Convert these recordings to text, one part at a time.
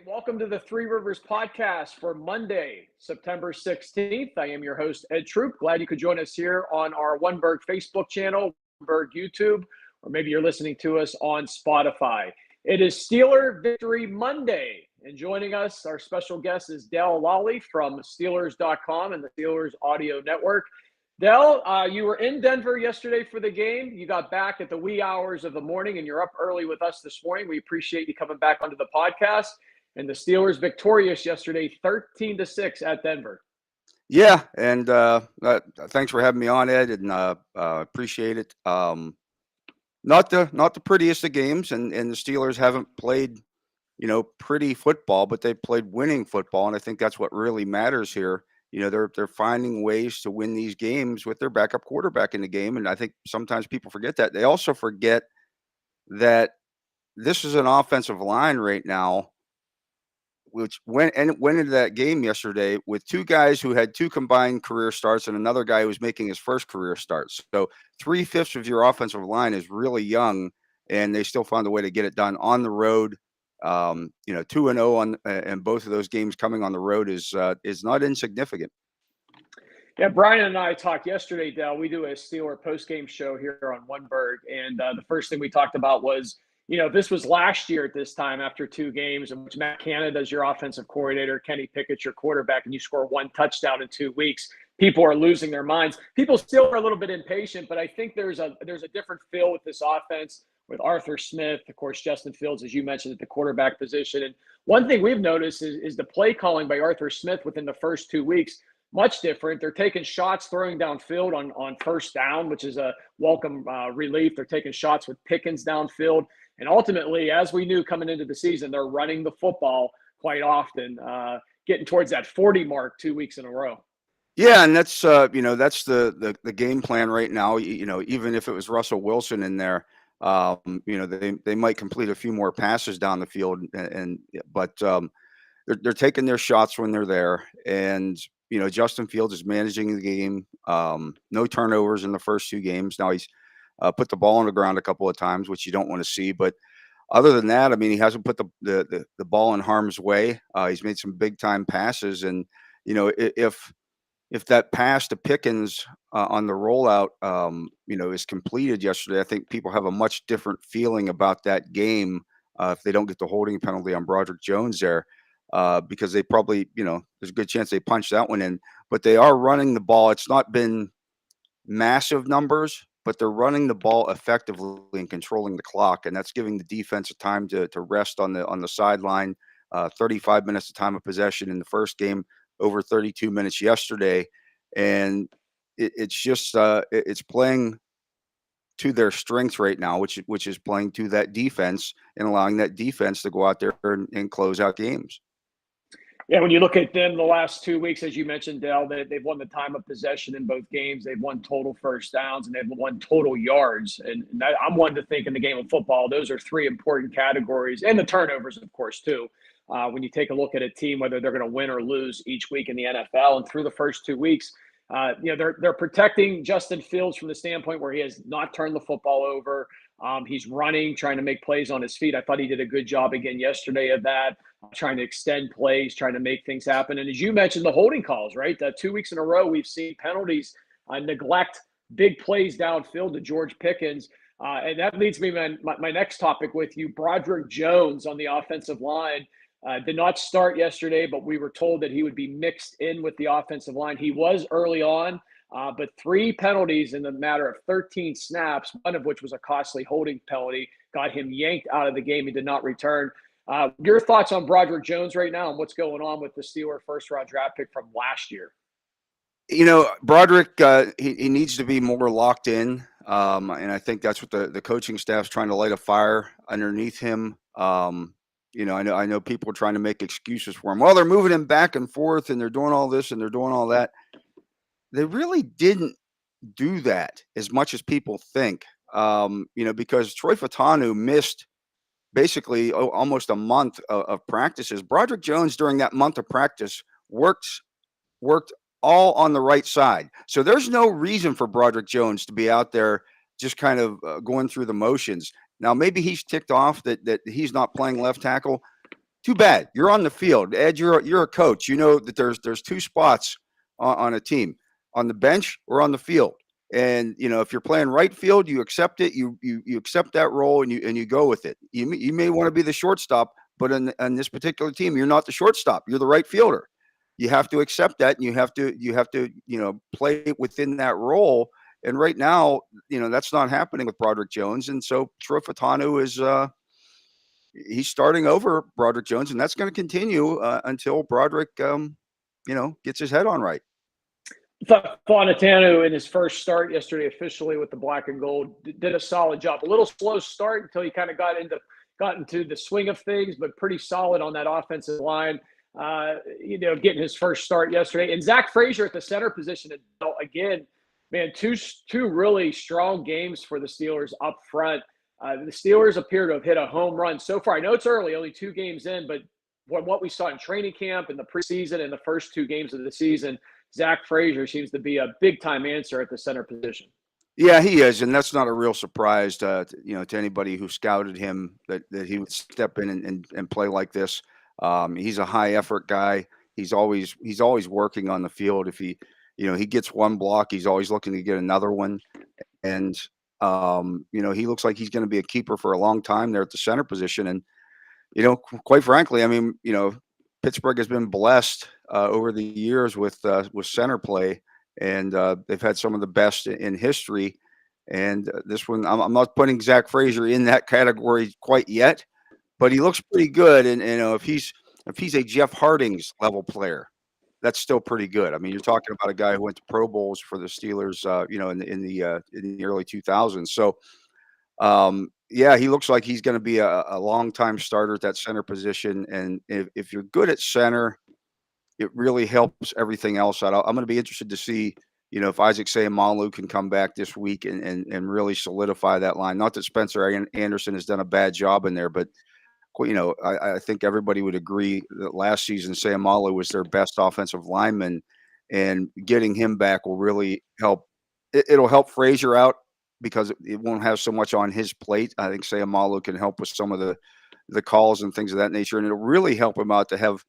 Welcome to the Three Rivers podcast for Monday, September 16th. I am your host, Ed Troop. Glad you could join us here on our Oneberg Facebook channel, Oneberg YouTube, or maybe you're listening to us on Spotify. It is Steeler Victory Monday, and joining us, our special guest is Lolley from Steelers.com and the Steelers Audio Network. Dell, you were in Denver yesterday for the game. You got back at the wee hours of the morning, and you're up early with us this morning. We appreciate you coming back onto the podcast. And the Steelers victorious yesterday, 13-6 at Denver. Yeah, and thanks for having me on, Ed, and appreciate it. Not the prettiest of games, and the Steelers haven't played, pretty football, but they've played winning football, and I think that's what really matters here. They're finding ways to win these games with their backup quarterback in the game, and I think sometimes people forget that. They also forget that this is an offensive line right now, which went into that game yesterday with two guys who had two combined career starts and another guy who was making his first career start. So 3/5 of your offensive line is really young, and they still found a way to get it done on the road. 2-0 on and both of those games coming on the road is not insignificant. Yeah, Brian and I talked yesterday, Dell. We do a Steeler post-game show here on Oneberg, and the first thing we talked about was, this was last year at this time after two games in which Matt Canada is your offensive coordinator, Kenny Pickett's your quarterback, and you score one touchdown in 2 weeks. People are losing their minds. People still are a little bit impatient, but I think there's a different feel with this offense with Arthur Smith, of course, Justin Fields, as you mentioned, at the quarterback position. And one thing we've noticed is the play calling by Arthur Smith within the first 2 weeks, much different. They're taking shots, throwing downfield on first down, which is a welcome relief. They're taking shots with Pickens downfield. And ultimately, as we knew coming into the season, they're running the football quite often, getting towards that 40 mark 2 weeks in a row. Yeah, and that's that's the game plan right now. Even if it was Russell Wilson in there, they might complete a few more passes down the field, but they're taking their shots when they're there. And Justin Fields is managing the game. No turnovers in the first two games. Now he's put the ball on the ground a couple of times, which you don't want to see. But other than that, I mean, he hasn't put the ball in harm's way. He's made some big time passes, and if that pass to Pickens on the rollout, is completed yesterday, I think people have a much different feeling about that game if they don't get the holding penalty on Broderick Jones there, because they probably, there's a good chance they punch that one in. But they are running the ball. It's not been massive numbers, but they're running the ball effectively and controlling the clock, and that's giving the defense a time to rest on the sideline. 35 minutes of time of possession in the first game, over 32 minutes yesterday, and it's just it's playing to their strengths right now, which is playing to that defense and allowing that defense to go out there and close out games. Yeah, when you look at them the last 2 weeks, as you mentioned, Dell, they've won the time of possession in both games. They've won total first downs, and they've won total yards. And I'm one to think in the game of football, those are three important categories, and the turnovers, of course, too. When you take a look at a team, whether they're going to win or lose each week in the NFL, and through the first 2 weeks, they're protecting Justin Fields from the standpoint where he has not turned the football over. He's running, trying to make plays on his feet. I thought he did a good job again yesterday of that, trying to extend plays, trying to make things happen. And as you mentioned, the holding calls, right? 2 weeks in a row, we've seen penalties neglect big plays downfield to George Pickens. And that leads me to my next topic with you. Broderick Jones on the offensive line did not start yesterday, but we were told that he would be mixed in with the offensive line. He was early on, but 3 penalties in the matter of 13 snaps, one of which was a costly holding penalty, got him yanked out of the game. He did not return. Your thoughts on Broderick Jones right now and what's going on with the Steeler first-round draft pick from last year? Broderick, he needs to be more locked in, and I think that's what the coaching staff's trying to light a fire underneath him. I know people are trying to make excuses for him. Well, they're moving him back and forth, and they're doing all this and they're doing all that. They really didn't do that as much as people think, because Troy Fautanu missed basically almost a month of practices. Broderick Jones, during that month of practice, worked all on the right side. So there's no reason for Broderick Jones to be out there just kind of going through the motions. Now, maybe he's ticked off that he's not playing left tackle. too bad. You're on the field. Ed, you're a coach. You know that there's two spots on a team, on the bench or on the field. And if you're playing right field, you accept it. You accept that role and you go with it. You may want to be the shortstop, but on this particular team, you're not the shortstop. You're the right fielder. You have to accept that, and you have to play within that role. And right now, that's not happening with Broderick Jones, and so Troy Fautanu is he's starting over Broderick Jones, and that's going to continue until Broderick gets his head on right. Fonatano in his first start yesterday officially with the black and gold did a solid job. A little slow start until he kind of got into the swing of things, but pretty solid on that offensive line. Getting his first start yesterday. And Zach Frazier at the center position again, man, two really strong games for the Steelers up front. The Steelers appear to have hit a home run so far. I know it's early, only 2 games in, but what we saw in training camp and the preseason and the first 2 games of the season, Zach Frazier seems to be a big-time answer at the center position. Yeah, he is, and that's not a real surprise to anybody who scouted him that he would step in and play like this. He's a high-effort guy. He's always working on the field. If he gets one block, he's always looking to get another one. And he looks like he's going to be a keeper for a long time there at the center position. And quite frankly, I mean, Pittsburgh has been blessed over the years with center play, and they've had some of the best in history. And this one, I'm not putting Zach Frazier in that category quite yet, but he looks pretty good. And if he's a Jeff Harding's level player, that's still pretty good. I mean, you're talking about a guy who went to Pro Bowls for the Steelers, in the early 2000s. So, yeah, he looks like he's going to be a long-time starter at that center position. And if you're good at center, it really helps everything else out. I'm going to be interested to see, if Isaac Seumalo can come back this week and really solidify that line. Not that Spencer Anderson has done a bad job in there, but I think everybody would agree that last season Seumalo was their best offensive lineman, and getting him back will really help. It'll help Frazier out because it won't have so much on his plate. I think Seumalo can help with some of the calls and things of that nature, and it'll really help him out to have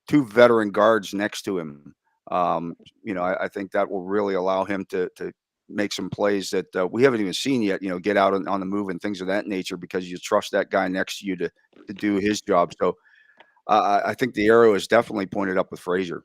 2 veteran guards next to him. I think that will really allow him to make some plays that we haven't even seen yet, get out on the move and things of that nature, because you trust that guy next to you to do his job. So I think the arrow is definitely pointed up with Frazier.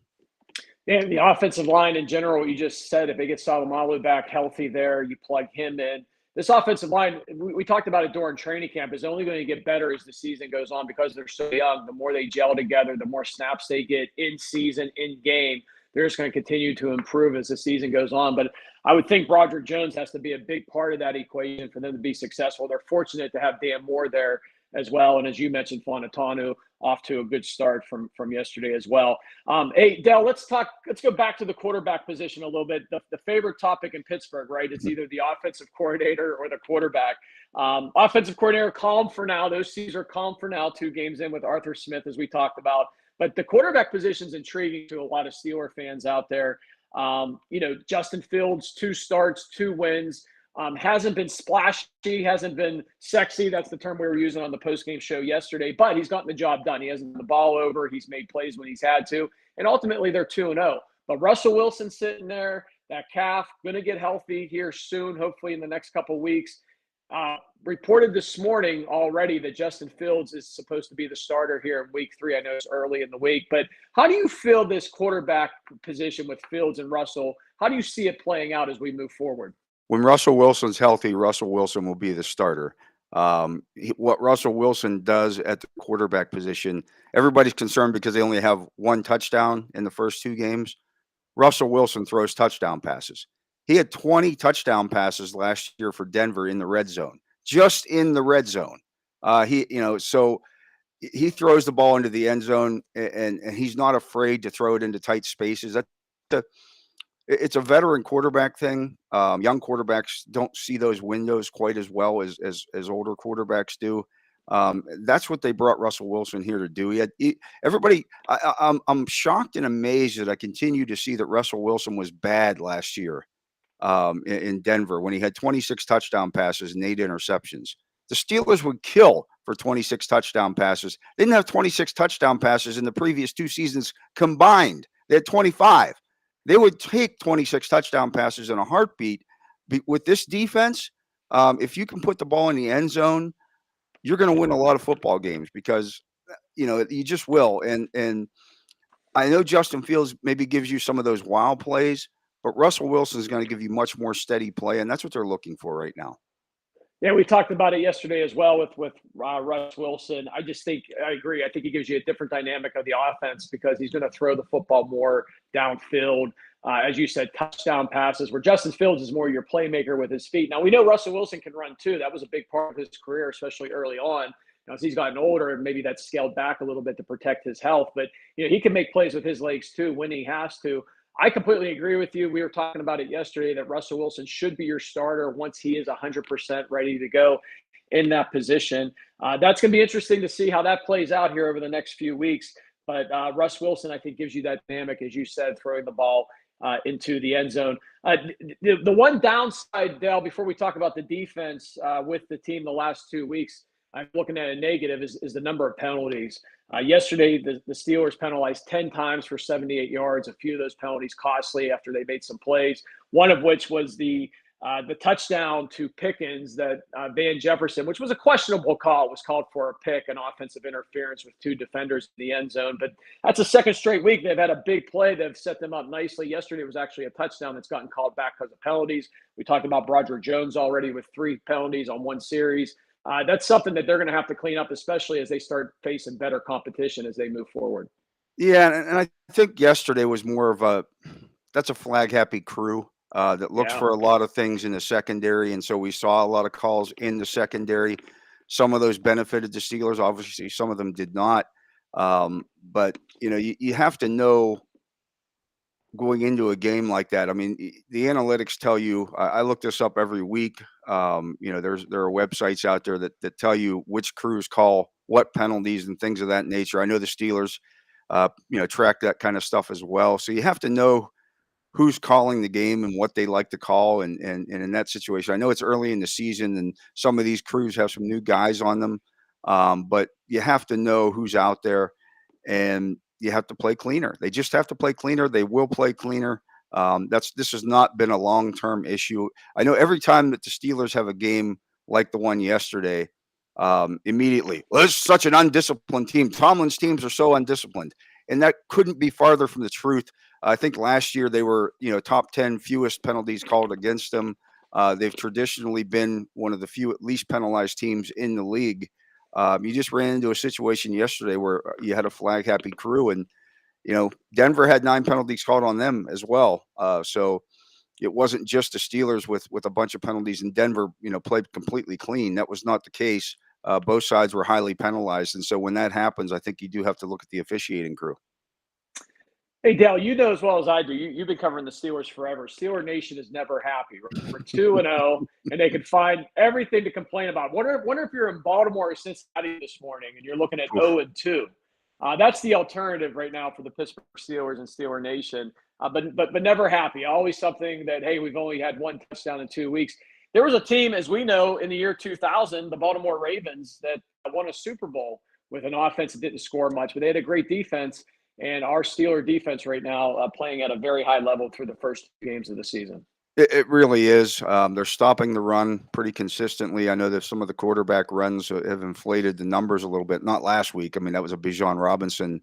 And the offensive line in general, what you just said, if they get Salomalu back healthy there, you plug him in. This offensive line, we talked about it during training camp, is only going to get better as the season goes on because they're so young. The more they gel together, the more snaps they get in season, in game, they're just going to continue to improve as the season goes on. But I would think Broderick Jones has to be a big part of that equation for them to be successful. They're fortunate to have Dan Moore there as well. And as you mentioned, Fonatanu off to a good start from yesterday as well. Hey, Dell, let's go back to the quarterback position a little bit. The favorite topic in Pittsburgh, right? It's either the offensive coordinator or the quarterback. Offensive coordinator, calm for now. Those C's are calm for now, 2 games in with Arthur Smith, as we talked about. But the quarterback position is intriguing to a lot of Steeler fans out there. Justin Fields, 2 starts, 2 wins. Hasn't been splashy, hasn't been sexy. That's the term we were using on the post-game show yesterday. But he's gotten the job done. He hasn't the ball over. He's made plays when he's had to. And ultimately, they're 2-0. But Russell Wilson sitting there, that calf, going to get healthy here soon, hopefully in the next couple of weeks. Reported this morning already that Justin Fields is supposed to be the starter here in week 3. I know it's early in the week. But how do you feel this quarterback position with Fields and Russell? How do you see it playing out as we move forward? When Russell Wilson's healthy, Russell Wilson will be the starter. What Russell Wilson does at the quarterback position, everybody's concerned because they only have 1 touchdown in the first 2 games. Russell Wilson throws touchdown passes. He had 20 touchdown passes last year for Denver in the red zone, just in the red zone. So he throws the ball into the end zone, and he's not afraid to throw it into tight spaces. It's a veteran quarterback thing. Young quarterbacks don't see those windows quite as well as older quarterbacks do. That's what they brought Russell Wilson here to do. I'm shocked and amazed that I continue to see that Russell Wilson was bad last year in Denver when he had 26 touchdown passes and 8 interceptions. The Steelers would kill for 26 touchdown passes. They didn't have 26 touchdown passes in the previous 2 seasons combined. They had 25. They would take 26 touchdown passes in a heartbeat. With this defense, if you can put the ball in the end zone, you're going to win a lot of football games because you just will. And I know Justin Fields maybe gives you some of those wild plays, but Russell Wilson is going to give you much more steady play, and that's what they're looking for right now. Yeah, we talked about it yesterday as well with Russ Wilson. I just think I agree. I think he gives you a different dynamic of the offense because he's going to throw the football more downfield. As you said, touchdown passes, where Justin Fields is more your playmaker with his feet. Now, we know Russell Wilson can run too. That was a big part of his career, especially early on. Now, as he's gotten older, maybe that's scaled back a little bit to protect his health. But he can make plays with his legs too when he has to. I completely agree with you. We were talking about it yesterday that Russell Wilson should be your starter once he is 100% ready to go in that position. That's going to be interesting to see how that plays out here over the next few weeks. But Russ Wilson, I think, gives you that dynamic, as you said, throwing the ball into the end zone. The one downside, Dale, before we talk about the defense with the team the last 2 weeks, I'm looking at a negative is the number of penalties. Yesterday, the Steelers penalized 10 times for 78 yards. A few of those penalties costly after they made some plays, one of which was the touchdown to Pickens that Van Jefferson, which was a questionable call, was called for a pick, an offensive interference with 2 defenders in the end zone. But that's a second straight week. They've had a big play. They've set them up nicely. Yesterday was actually a touchdown that's gotten called back because of penalties. We talked about Broderick Jones already with 3 penalties on one series. That's something that they're going to have to clean up, especially as they start facing better competition as they move forward. Yeah, and I think yesterday was more of that's a flag-happy crew that looks for a lot of things in the secondary, and so we saw a lot of calls in the secondary. Some of those benefited the Steelers. Obviously, some of them did not. But you have to know going into a game like that. I mean, the analytics tell you. I look this up every week. There are websites out there that tell you which crews call what penalties and things of that nature. I know the Steelers, track that kind of stuff as well. So you have to know who's calling the game and what they like to call. And in that situation, I know it's early in the season and some of these crews have some new guys on them. But you have to know who's out there and you have to play cleaner. They just have to play cleaner. They will play cleaner. This has not been a long-term issue. I know every time that the Steelers have a game like the one yesterday, immediately, well, this is such an undisciplined team. Tomlin's teams are so undisciplined, and that couldn't be farther from the truth. I think last year they were, top 10 fewest penalties called against them. They've traditionally been one of the least penalized teams in the league. You just ran into a situation yesterday where you had a flag-happy crew, and Denver had 9 penalties called on them as well. So it wasn't just the Steelers with a bunch of penalties, and Denver, played completely clean. That was not the case. Both sides were highly penalized, and so when that happens, I think you do have to look at the officiating crew. Hey, Dale, you know as well as I do, you've been covering the Steelers forever. Steeler Nation is never happy. We're 2-0, and they can find everything to complain about. Wonder if you're in Baltimore or Cincinnati this morning and you're looking at 0-2. That's the alternative right now for the Pittsburgh Steelers and Steeler Nation. But never happy. Always something that, hey, we've only had 1 touchdown in 2 weeks. There was a team, as we know, in the year 2000, the Baltimore Ravens, that won a Super Bowl with an offense that didn't score much, but they had a great defense. And our Steeler defense right now playing at a very high level through the first 2 games of the season. It really is. They're stopping the run pretty consistently. I know that some of the quarterback runs have inflated the numbers a little bit. Not last week. I mean, that was a Bijan Robinson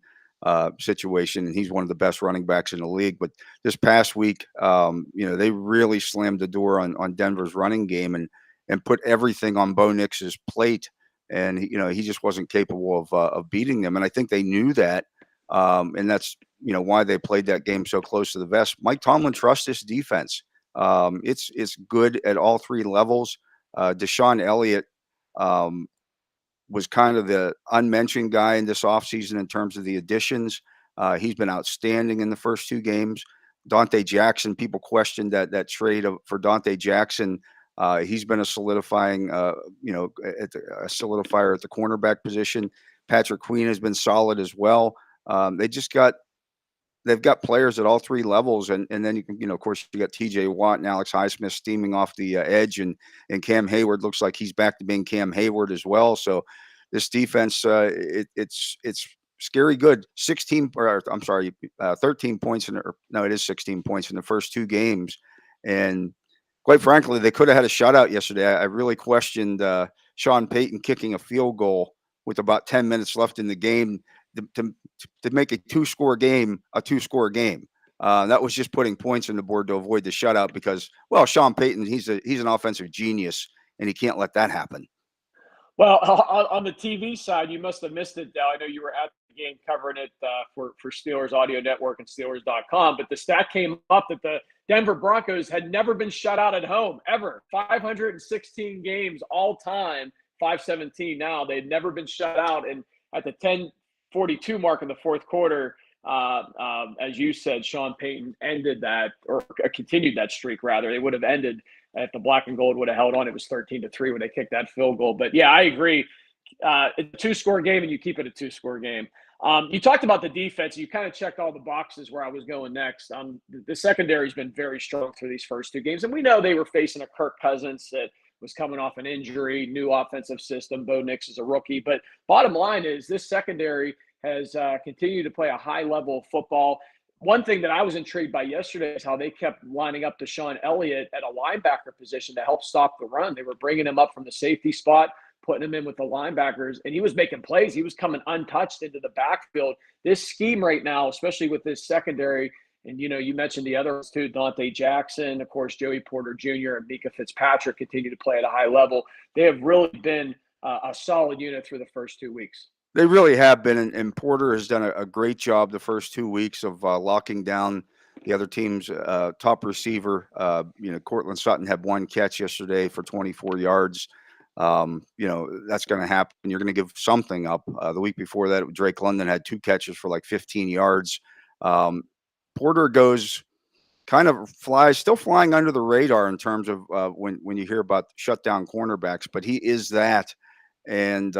situation, and he's one of the best running backs in the league. But this past week, they really slammed the door on Denver's running game and put everything on Bo Nix's plate. And he just wasn't capable of beating them. And I think they knew that. And that's why they played that game so close to the vest. Mike Tomlin trusts this defense. It's good at all 3 levels. Deshaun Elliott was kind of the unmentioned guy in this offseason in terms of the additions. He's been outstanding in the first 2 games. Dante Jackson, people questioned that trade for Dante Jackson. He's been a solidifying, a solidifier at the cornerback position. Patrick Queen has been solid as well. They've got players at all 3 levels, and then you can, of course, you got TJ Watt and Alex Highsmith steaming off the edge, and Cam Hayward looks like he's back to being Cam Hayward as well. So this defense, it's scary good. 16, or I'm sorry, 13 points no, it is 16 points in the first two games, and quite frankly, they could have had a shutout yesterday. I really questioned Sean Payton kicking a field goal with about 10 minutes left in the game to make a two-score game a two-score game. That was just putting points on the board to avoid the shutout because, well, Sean Payton, he's an offensive genius, and he can't let that happen. Well, on the TV side, you must have missed it, Dal. I know you were at the game covering it for Steelers Audio Network and Steelers.com, but the stat came up that the Denver Broncos had never been shut out at home, ever. 516 games all time, 517 now. They'd never been shut out. And at the 10:42 mark in the fourth quarter, as you said, Sean Payton ended that, or continued that streak, rather. They would have ended if the black and gold would have held on. It was 13-3 when they kicked that field goal. But yeah, I agree. It's a two-score game, and you keep it a two-score game. You talked about the defense. You kind of checked all the boxes where I was going next. The secondary's been very strong through these first two games, and we know they were facing a Kirk Cousins that was coming off an injury, new offensive system. Bo Nix is a rookie. But bottom line is this secondary has continued to play a high level of football. One thing that I was intrigued by yesterday is how they kept lining up Deshaun Elliott at a linebacker position to help stop the run. They were bringing him up from the safety spot, putting him in with the linebackers, and he was making plays. He was coming untouched into the backfield. This scheme right now, especially with this secondary, and you mentioned the others too, Dante Jackson, of course, Joey Porter Jr. and Mika Fitzpatrick continue to play at a high level. They have really been a solid unit through the first 2 weeks. They really have been, and Porter has done a great job the first 2 weeks of locking down the other team's top receiver. Cortland Sutton had one catch yesterday for 24 yards. That's going to happen. You're going to give something up. The week before that, Drake London had 2 catches for like 15 yards. Porter goes kind of still flying under the radar in terms of when you hear about shutdown cornerbacks, but he is that. And,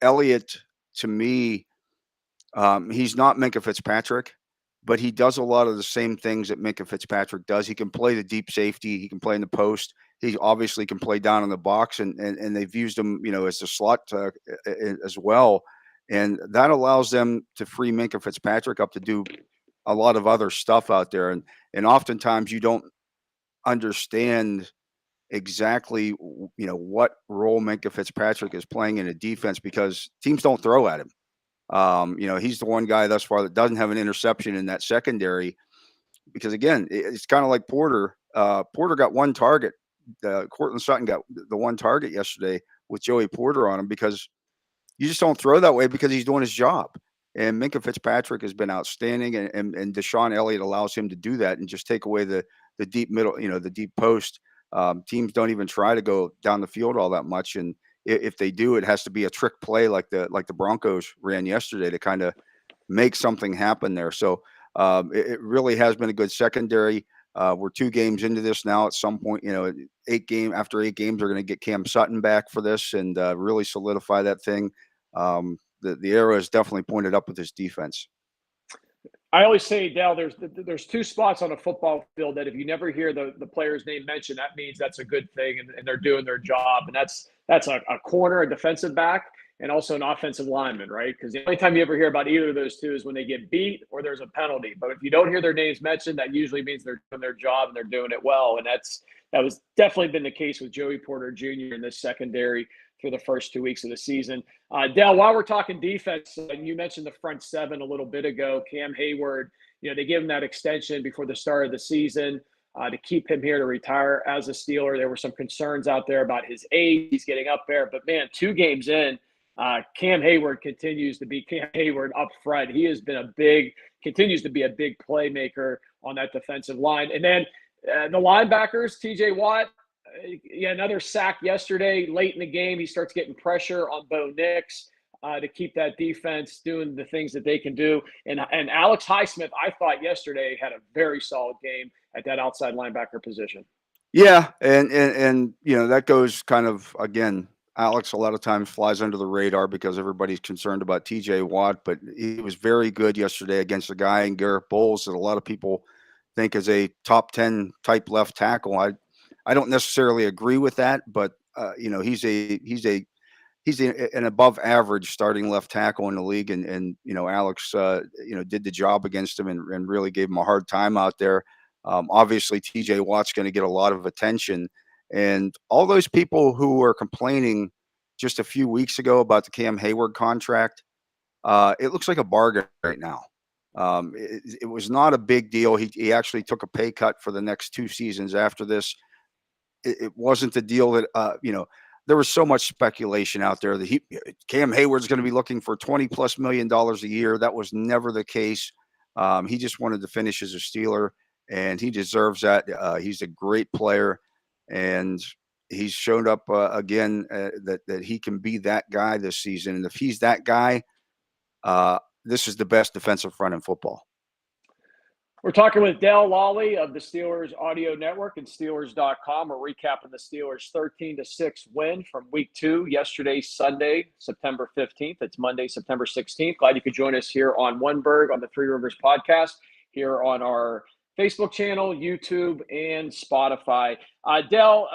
Elliott, to me, he's not Minka Fitzpatrick, but he does a lot of the same things that Minka Fitzpatrick does. He can play the deep safety. He can play in the post. He obviously can play down in the box, and they've used him, as a slot as well. And that allows them to free Minka Fitzpatrick up to do a lot of other stuff out there. And oftentimes you don't understand exactly what role Minka Fitzpatrick is playing in a defense because teams don't throw at him. He's the one guy thus far that doesn't have an interception in that secondary because, again, it's kind of like Porter. Porter got one target. Cortland Sutton got the one target yesterday with Joey Porter on him because you just don't throw that way because he's doing his job. And Minka Fitzpatrick has been outstanding, and Deshaun Elliott allows him to do that and just take away the deep middle, the deep post. Teams don't even try to go down the field all that much, and if they do, it has to be a trick play like the Broncos ran yesterday to kind of make something happen there. So it really has been a good secondary. We're 2 games into this now. At some point, after 8 games, we're going to get Cam Sutton back for this and really solidify that thing. The arrow is definitely pointed up with this defense. I always say, Dal, there's 2 spots on a football field that if you never hear the player's name mentioned, that means that's a good thing and they're doing their job. And that's a corner, a defensive back, and also an offensive lineman, right? Because the only time you ever hear about either of those 2 is when they get beat or there's a penalty. But if you don't hear their names mentioned, that usually means they're doing their job and they're doing it well. And that was definitely been the case with Joey Porter Jr. in this secondary through the first 2 weeks of the season. Dale, while we're talking defense, you mentioned the front 7 a little bit ago. Cam Hayward, they gave him that extension before the start of the season to keep him here to retire as a Steeler. There were some concerns out there about his age. He's getting up there. But, man, 2 games in, Cam Hayward continues to be Cam Hayward up front. He has been continues to be a big playmaker on that defensive line. And then the linebackers, T.J. Watt, another sack yesterday late in the game. He starts getting pressure on Bo Nix to keep that defense doing the things that they can do. And Alex Highsmith, I thought yesterday, had a very solid game at that outside linebacker position. Yeah, and that goes kind of, again, Alex a lot of times flies under the radar because everybody's concerned about TJ Watt, but he was very good yesterday against a guy in Garrett Bowles that a lot of people think is a top 10 type left tackle. I don't necessarily agree with that, but he's he's an above average starting left tackle in the league. And Alex, did the job against him and really gave him a hard time out there. Obviously, TJ Watt's going to get a lot of attention. And all those people who were complaining just a few weeks ago about the Cam Hayward contract, it looks like a bargain right now. It was not a big deal. He actually took a pay cut for the next 2 seasons after this. It wasn't the deal that, there was so much speculation out there that Cam Hayward's going to be looking for $20+ million a year. That was never the case. He just wanted to finish as a Steeler, and he deserves that. He's a great player, and he's shown up again that he can be that guy this season. And if he's that guy, this is the best defensive front in football. We're talking with Dale Lolley of the Steelers Audio Network and Steelers.com. We're recapping the Steelers' 13-6 win from Week 2 yesterday, Sunday, September 15th. It's Monday, September 16th. Glad you could join us here on Oneberg on the Three Rivers podcast, here on our Facebook channel, YouTube, and Spotify. Dale,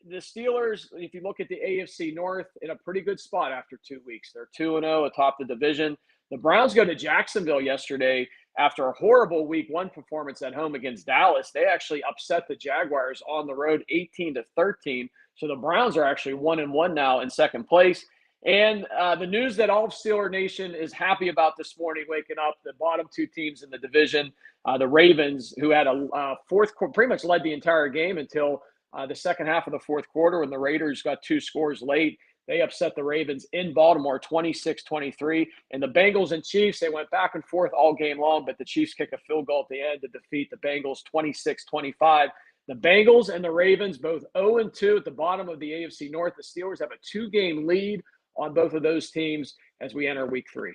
the Steelers, if you look at the AFC North, in a pretty good spot after 2 weeks. They're 2-0 atop the division. The Browns go to Jacksonville yesterday after a horrible Week 1 performance at home against Dallas. They actually upset the Jaguars on the road 18-13. So the Browns are actually 1-1 now in second place. And the news that all of Steeler Nation is happy about this morning, waking up, the bottom 2 teams in the division, the Ravens, who had a fourth quarter, pretty much led the entire game until the second half of the fourth quarter when the Raiders got 2 scores late. They upset the Ravens in Baltimore 26-23. And the Bengals and Chiefs, they went back and forth all game long, but the Chiefs kick a field goal at the end to defeat the Bengals 26-25. The Bengals and the Ravens both 0-2 at the bottom of the AFC North. The Steelers have a 2-game lead on both of those teams as we enter Week 3.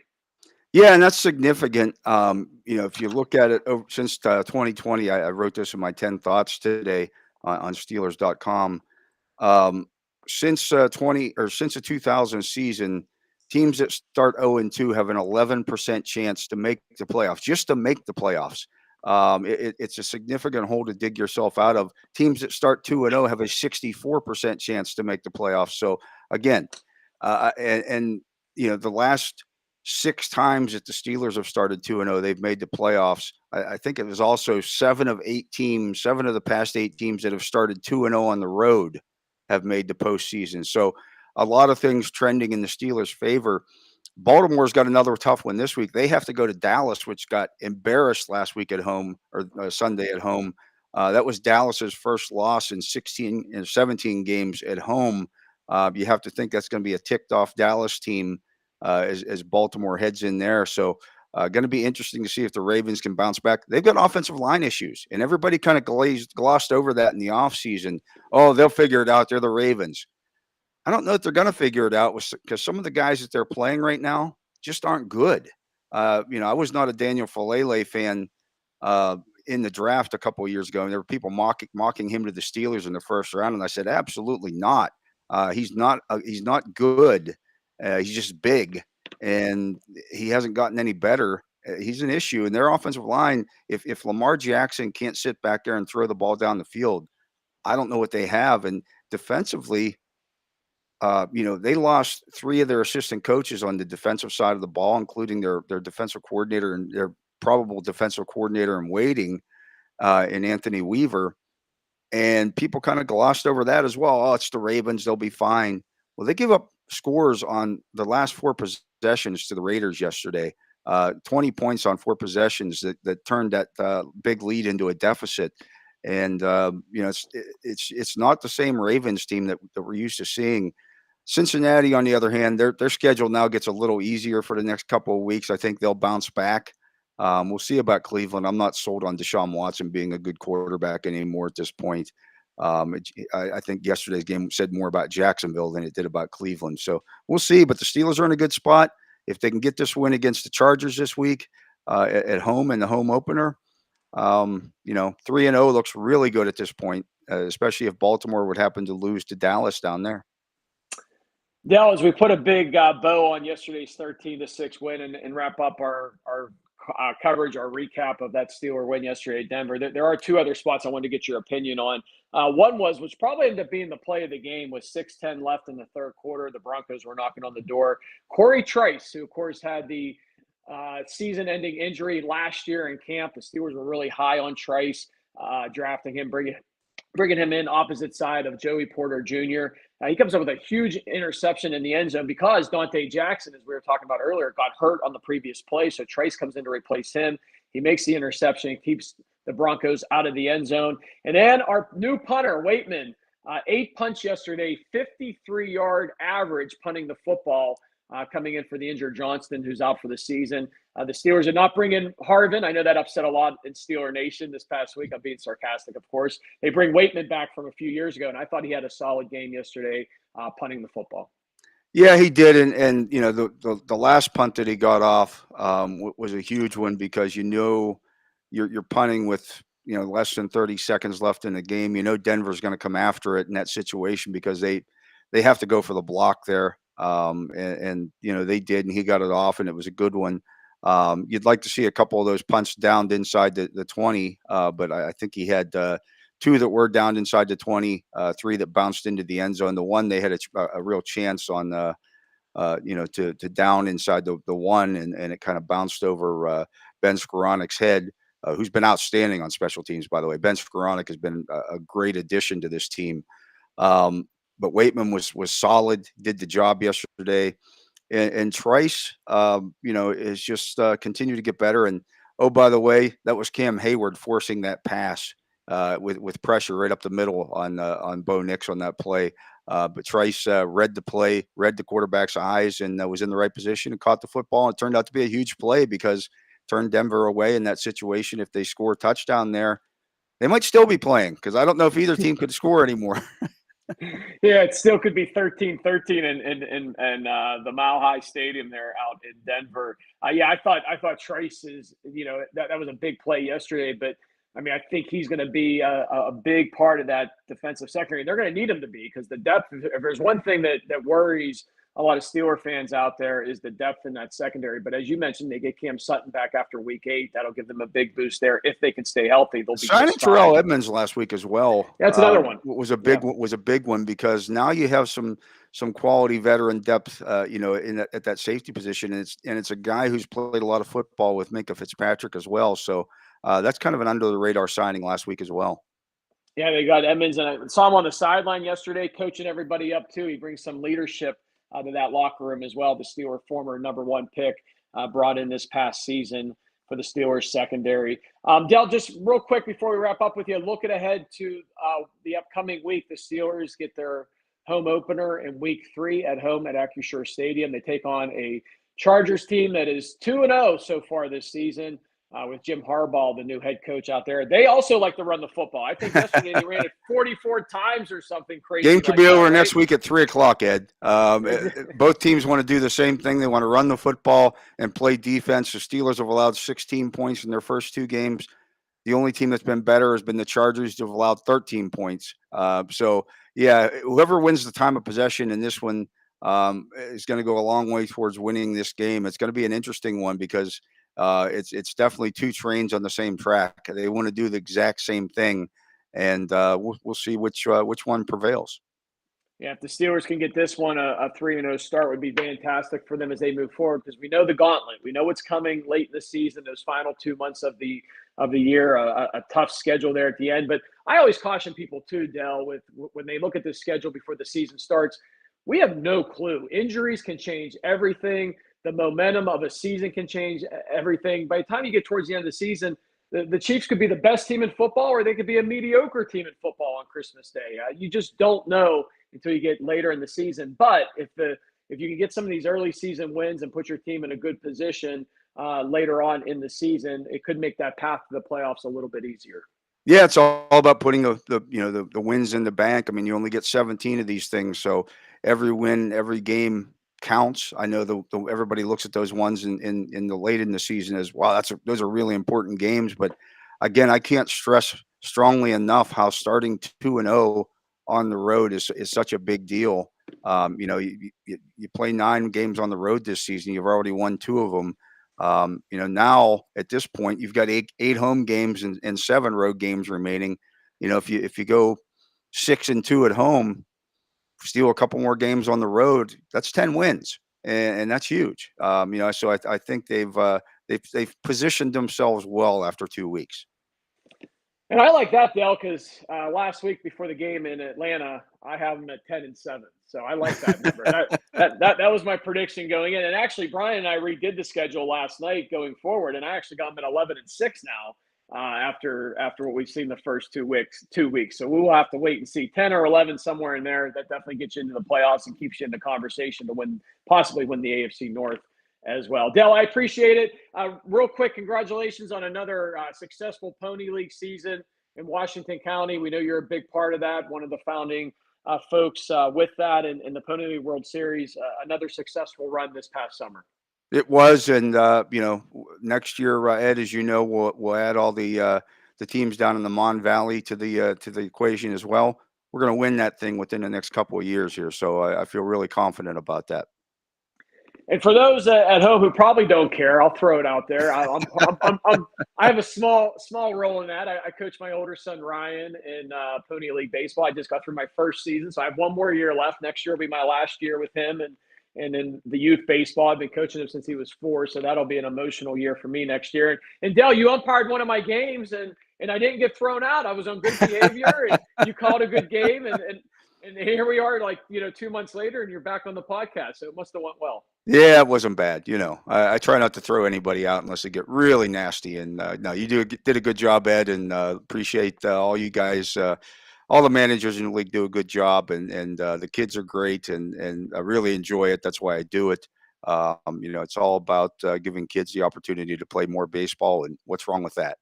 Yeah, and that's significant. If you look at it since 2020, I wrote this in my 10 thoughts today on Steelers.com. Since the 2000 season, teams that start 0-2 have an 11% chance to make the playoffs, just to make the playoffs. It's a significant hole to dig yourself out of. Teams that start 2-0 have a 64% chance to make the playoffs. So again, the last 6 times that the Steelers have started 2-0, they've made the playoffs. I think it was also 7 of the past 8 teams that have started 2-0 on the road have made the postseason. So a lot of things trending in the Steelers' favor. Baltimore's got another tough one this week. They have to go to Dallas, which got embarrassed last week at home, or Sunday at home. That was Dallas's first loss in 17 games at home. You have to think that's going to be a ticked off Dallas team as Baltimore heads in there. So going to be interesting to see if the Ravens can bounce back. They've got offensive line issues, and everybody kind of glossed over that in the offseason. Oh, they'll figure it out. They're the Ravens. I don't know if they're going to figure it out because some of the guys that they're playing right now just aren't good. I was not a Daniel Falele fan in the draft a couple of years ago, and there were people mocking him to the Steelers in the first round, and I said, absolutely not. He's not good. He's just big, and he hasn't gotten any better. He's an issue, and their offensive line, if Lamar Jackson can't sit back there and throw the ball down the field, I don't know what they have. And defensively, they lost 3 of their assistant coaches on the defensive side of the ball, including their defensive coordinator and their probable defensive coordinator in waiting in Anthony Weaver. And people kind of glossed over that as well. Oh, it's the Ravens. They'll be fine. Well, they give up scores on the last 4 possessions to the Raiders yesterday. 20 points on 4 possessions that turned that big lead into a deficit. And, it's not the same Ravens team that we're used to seeing. Cincinnati, on the other hand, their schedule now gets a little easier for the next couple of weeks. I think they'll bounce back. We'll see about Cleveland. I'm not sold on Deshaun Watson being a good quarterback anymore at this point. I think yesterday's game said more about Jacksonville than it did about Cleveland. So we'll see. But the Steelers are in a good spot. If they can get this win against the Chargers this week at home in the home opener, 3-0 looks really good at this point, especially if Baltimore would happen to lose to Dallas down there. Dale, as we put a big bow on yesterday's 13-6 win and wrap up our coverage, our recap of that Steeler win yesterday at Denver, there are two other spots I wanted to get your opinion on. One which probably ended up being the play of the game, with 6:10 left in the third quarter. The Broncos were knocking on the door. Corey Trice, who of course had the season-ending injury last year in camp. The Steelers were really high on Trice, drafting him, bringing him in opposite side of Joey Porter Jr. He comes up with a huge interception in the end zone because Dante Jackson, as we were talking about earlier, got hurt on the previous play. So Trace comes in to replace him. He makes the interception, keeps the Broncos out of the end zone. And then our new punter, Waitman, 8 punts yesterday, 53-yard average punting the football, coming in for the injured Johnston, who's out for the season. The Steelers did not bring in Harvin. I know that upset a lot in Steeler Nation this past week. I'm being sarcastic, of course. They bring Waitman back from a few years ago, and I thought he had a solid game yesterday, punting the football. Yeah, he did, and you know the last punt that he got off was a huge one, because you're punting with less than 30 seconds left in the game. Denver's going to come after it in that situation, because they have to go for the block there, and they did, and he got it off, and it was a good one. You'd like to see a couple of those punts downed inside the 20, but I think he had 2 that were downed inside the 20, 3 that bounced into the end zone. The one they had a real chance on, to down inside the one, and it kind of bounced over Ben Skoranik's head, who's been outstanding on special teams, by the way. Ben Skoranik has been a great addition to this team. But Waitman was solid, did the job yesterday. And Trice, is just continued to get better. And oh, by the way, that was Cam Hayward forcing that pass with pressure right up the middle on Bo Nix on that play. But Trice read the play, read the quarterback's eyes, and was in the right position and caught the football. And it turned out to be a huge play, because it turned Denver away in that situation. If they score a touchdown there, they might still be playing, because I don't know if either team could score anymore. Yeah, it still could be 13-13 in the Mile High Stadium there out in Denver. Yeah, I thought Trice is, that was a big play yesterday, but I mean, I think he's going to be a big part of that defensive secondary. They're going to need him to be, because the depth, if there's one thing that worries a lot of Steeler fans out there, is the depth in that secondary. But as you mentioned, they get Cam Sutton back after week 8. That'll give them a big boost there. If they can stay healthy, they'll be signing Terrell Edmonds last week as well. That's another one. Was a big one, because now you have some quality veteran depth, at that safety position, and it's a guy who's played a lot of football with Minkah Fitzpatrick as well. So that's kind of an under the radar signing last week as well. Yeah, they got Edmonds, and I saw him on the sideline yesterday, coaching everybody up too. He brings some leadership to that locker room as well. The Steeler former number 1 pick, brought in this past season for the Steelers secondary. Del, just real quick before we wrap up with you, looking ahead to the upcoming week, the Steelers get their home opener in week 3 at home at Acrisure Stadium. They take on a Chargers team that is 2-0 so far this season. With Jim Harbaugh, the new head coach out there. They also like to run the football. I think yesterday they ran it 44 times or something crazy. Game could be over next week at 3:00, Ed. Both teams want to do the same thing. They want to run the football and play defense. The Steelers have allowed 16 points in their first 2 games. The only team that's been better has been the Chargers, who have allowed 13 points. So, yeah, whoever wins the time of possession in this one is going to go a long way towards winning this game. It's going to be an interesting one, because it's definitely 2 trains on the same track. They want to do the exact same thing, and we'll see which one prevails. Yeah, if the Steelers can get this one a 3-0 start, would be fantastic for them as they move forward, because we know the gauntlet. We know what's coming late in the season, those final 2 months of the year, a tough schedule there at the end. But I always caution people too, Del, when they look at this schedule before the season starts, we have no clue. Injuries can change everything. The momentum of a season can change everything. By the time you get towards the end of the season, the Chiefs could be the best team in football, or they could be a mediocre team in football on Christmas Day. You just don't know until you get later in the season. But if you can get some of these early season wins and put your team in a good position later on in the season, it could make that path to the playoffs a little bit easier. Yeah, it's all about putting the wins in the bank. I mean, you only get 17 of these things, so every win, every game counts. I know everybody looks at those ones in the late in the season as wow, those are really important games. But again, I can't stress strongly enough how starting 2-0 on the road is such a big deal. You play 9 games on the road this season. You've already won 2 of them. Now at this point, you've got eight home games and 7 road games remaining. If you go 6-2 at home, steal a couple more games on the road, that's 10 wins, and that's huge. So I think they've positioned themselves well after 2 weeks. And I like that, Dale, because last week before the game in Atlanta, I have them at 10-7. So I like that number. that was my prediction going in. And actually, Brian and I redid the schedule last night going forward, and I actually got them at 11-6 now after what we've seen the first 2 weeks. So we will have to wait and see. 10 or 11 somewhere in there. That definitely gets you into the playoffs and keeps you in the conversation to possibly win the AFC North as well. Dale, I appreciate it. Real quick, congratulations on another successful Pony League season in Washington County. We know you're a big part of that, one of the founding folks with that in the Pony League World Series. Another successful run this past summer. It was, and next year, Ed, as you know, we'll add all the teams down in the Mon Valley to the equation as well. We're going to win that thing within the next couple of years here, so I feel really confident about that. And for those at home who probably don't care, I'll throw it out there. I have a small role in that. I coach my older son Ryan in Pony League baseball. I just got through my first season, so I have one more year left. Next year will be my last year with him, and in the youth baseball, I've been coaching him since he was 4, so that'll be an emotional year for me next year. And Dale, you umpired one of my games, and I didn't get thrown out. I was on good behavior, and you called a good game, and here we are, 2 months later, and you're back on the podcast. So it must have went well. Yeah, it wasn't bad. I try not to throw anybody out unless they get really nasty. And no, you did a good job, Ed, and appreciate all you guys. All the managers in the league do a good job, and the kids are great, and I really enjoy it. That's why I do it. It's all about giving kids the opportunity to play more baseball, and what's wrong with that?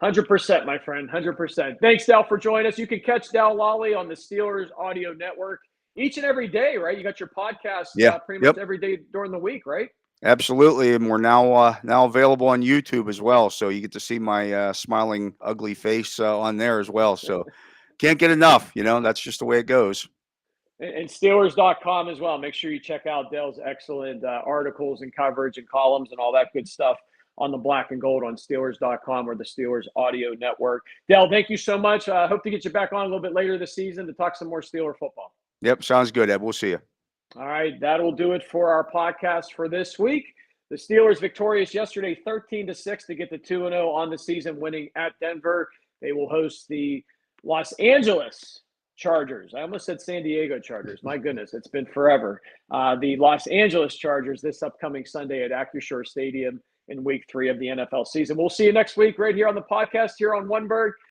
100%, my friend, 100%. Thanks, Dale, for joining us. You can catch Dale Lolley on the Steelers Audio Network each and every day, right? You got your podcast pretty much every day during the week, right? Absolutely, and we're now available on YouTube as well, so you get to see my smiling, ugly face on there as well. So can't get enough. That's just the way it goes. And Steelers.com as well. Make sure you check out Dale's excellent articles and coverage and columns and all that good stuff on the Black and Gold on Steelers.com or the Steelers Audio Network. Dale, thank you so much. Hope to get you back on a little bit later this season to talk some more Steeler football. Yep, sounds good, Ed. We'll see you. All right, that'll do it for our podcast for this week. The Steelers victorious yesterday, 13-6 to get to 2-0 on the season, winning at Denver. They will host the Los Angeles Chargers. I almost said San Diego Chargers. My goodness, it's been forever. The Los Angeles Chargers this upcoming Sunday at Acrisure Stadium in Week 3 of the NFL season. We'll see you next week right here on the podcast here on Oneberg.